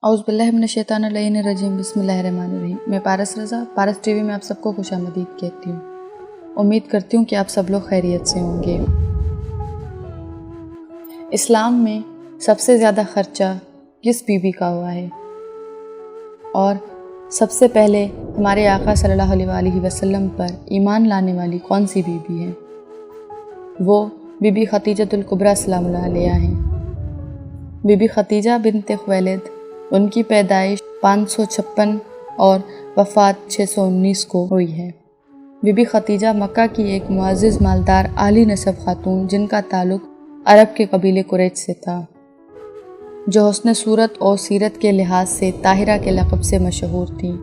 اعوذ باللہ من الشیطان الرجیم بسم اللہ الرحمن الرحیم۔ میں پارس رضا، پارس ٹی وی میں آپ سب کو خوش آمدید کہتی ہوں۔ امید کرتی ہوں کہ آپ سب لوگ خیریت سے ہوں گے۔ اسلام میں سب سے زیادہ خرچہ کس بیوی کا ہوا ہے؟ اور سب سے پہلے ہمارے آقا صلی اللہ علیہ وآلہ وسلم پر ایمان لانے والی کون سی بیوی ہے؟ وہ بی بی خدیجہ الکبریٰ سلام اللہ علیہا ہیں۔ بی بی خدیجہ بنت خویلد، ان کی پیدائش 556 اور وفات 619 کو ہوئی ہے۔ بی بی خدیجہ مکہ کی ایک معزز مالدار عالی نسب خاتون جن کا تعلق عرب کے قبیلے قریش سے تھا، جو حسن صورت اور سیرت کے لحاظ سے طاہرہ کے لقب سے مشہور تھیں۔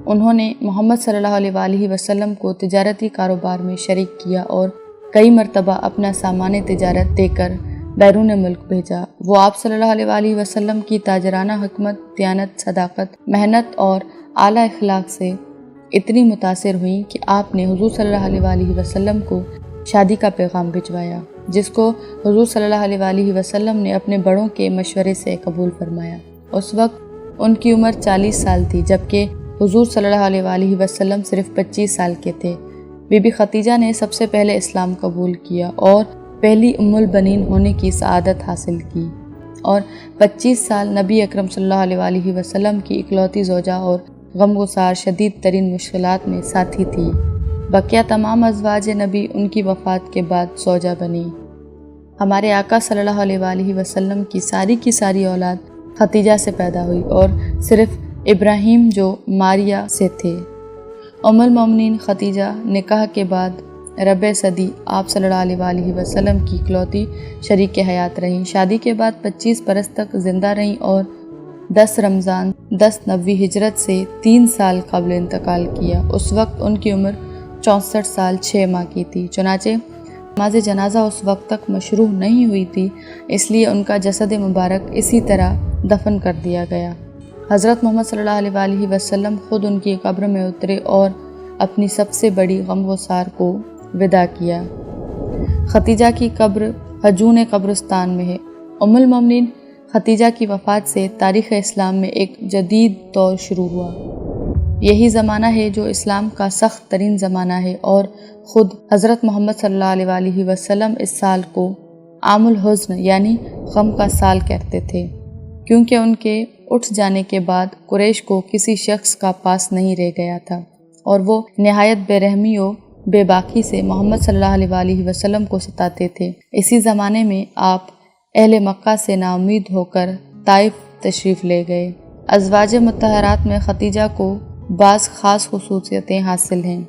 انہوں نے محمد صلی اللہ علیہ وآلہ وسلم کو تجارتی کاروبار میں شریک کیا اور کئی مرتبہ اپنا سامان تجارت دے کر بیرون ملک بھیجا۔ وہ آپ صلی اللہ علیہ وآلہ وسلم کی تاجرانہ حکمت، دیانت، صداقت، محنت اور اعلیٰ اخلاق سے اتنی متاثر ہوئیں کہ آپ نے حضور صلی اللہ علیہ وآلہ وسلم کو شادی کا پیغام بھجوایا، جس کو حضور صلی اللہ علیہ وآلہ وسلم نے اپنے بڑوں کے مشورے سے قبول فرمایا۔ اس وقت ان کی عمر 40 سال تھی، جبکہ حضور صلی اللہ علیہ وآلہ وسلم صرف 25 سال کے تھے۔ بی بی خدیجہ نے سب سے پہلے اسلام قبول کیا اور پہلی ام البنین ہونے کی سعادت حاصل کی، اور 25 سال نبی اکرم صلی اللہ علیہ وآلہ وسلم کی اکلوتی زوجہ اور غمگسار شدید ترین مشکلات میں ساتھی تھی۔ بقیہ تمام ازواج نبی ان کی وفات کے بعد زوجہ بنی۔ ہمارے آقا صلی اللہ علیہ وآلہ وسلم کی ساری اولاد خدیجہ سے پیدا ہوئی، اور صرف ابراہیم جو ماریہ سے تھے۔ ام المومنین خدیجہ نکاح کے بعد ربع صدی آپ صلی اللہ علیہ وآلہ وسلم کی اکلوتی شریک حیات رہیں۔ شادی کے بعد 25 برس تک زندہ رہیں اور 10 رمضان 10 نبوی ہجرت سے 3 سال قبل انتقال کیا۔ اس وقت ان کی عمر 64 سال 6 ماہ کی تھی۔ چنانچہ نماز جنازہ اس وقت تک مشروع نہیں ہوئی تھی، اس لیے ان کا جسد مبارک اسی طرح دفن کر دیا گیا۔ حضرت محمد صلی اللہ علیہ وآلہ وسلم خود ان کی قبر میں اترے اور اپنی سب سے بڑی غمگسار کو وداع کیا۔ خدیجہ کی قبر حجون قبرستان میں ہے۔ ام المومنین خدیجہ کی وفات سے تاریخ اسلام میں ایک جدید دور شروع ہوا۔ یہی زمانہ ہے جو اسلام کا سخت ترین زمانہ ہے، اور خود حضرت محمد صلی اللہ علیہ وآلہ وسلم اس سال کو عام الحزن یعنی غم کا سال کہتے تھے، کیونکہ ان کے اٹھ جانے کے بعد قریش کو کسی شخص کا پاس نہیں رہ گیا تھا، اور وہ نہایت بے رحمی و بے باکی سے محمد صلی اللہ علیہ وآلہ وسلم کو ستاتے تھے۔ اسی زمانے میں آپ اہل مکہ سے نا امید ہو کر طائف تشریف لے گئے۔ ازواج مطہرات میں خدیجہ کو بعض خاص خصوصیتیں حاصل ہیں،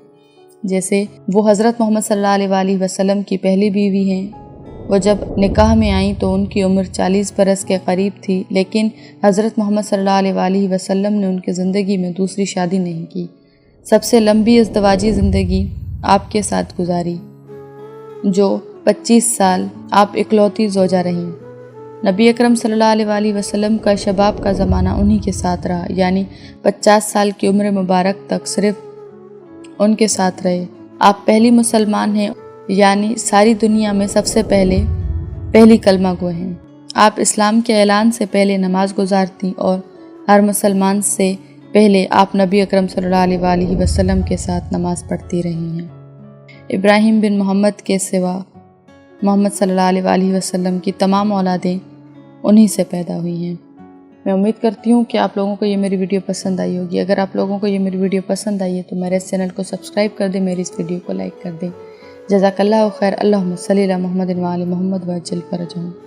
جیسے وہ حضرت محمد صلی اللہ علیہ وآلہ وسلم کی پہلی بیوی ہیں۔ وہ جب نکاح میں آئیں تو ان کی عمر 40 برس کے قریب تھی، لیکن حضرت محمد صلی اللہ علیہ وآلہ وسلم نے ان کی زندگی میں دوسری شادی نہیں کی۔ سب سے لمبی ازدواجی زندگی آپ کے ساتھ گزاری، جو 25 سال آپ اکلوتی زوجہ رہیں۔ نبی اکرم صلی اللہ علیہ وآلہ وسلم کا شباب کا زمانہ انہی کے ساتھ رہا، یعنی 50 سال کی عمر مبارک تک صرف ان کے ساتھ رہے۔ آپ پہلی مسلمان ہیں، یعنی ساری دنیا میں سب سے پہلی کلمہ گو ہیں۔ آپ اسلام کے اعلان سے پہلے نماز گزارتی، اور ہر مسلمان سے پہلے آپ نبی اکرم صلی اللہ علیہ وآلہ وسلم کے ساتھ نماز پڑھتی رہی ہیں۔ ابراہیم بن محمد کے سوا محمد صلی اللہ علیہ وآلہ وسلم کی تمام اولادیں انہی سے پیدا ہوئی ہیں۔ میں امید کرتی ہوں کہ آپ لوگوں کو یہ میری ویڈیو پسند آئی ہوگی۔ اگر آپ لوگوں کو یہ میری ویڈیو پسند آئی ہے تو میرے اس چینل کو سبسکرائب کر دیں، میری اس ویڈیو کو لائک کر دیں۔ جزاک اللہ خیر۔ اللہم صلی علی محمد و آل محمد وعجل فرجہم۔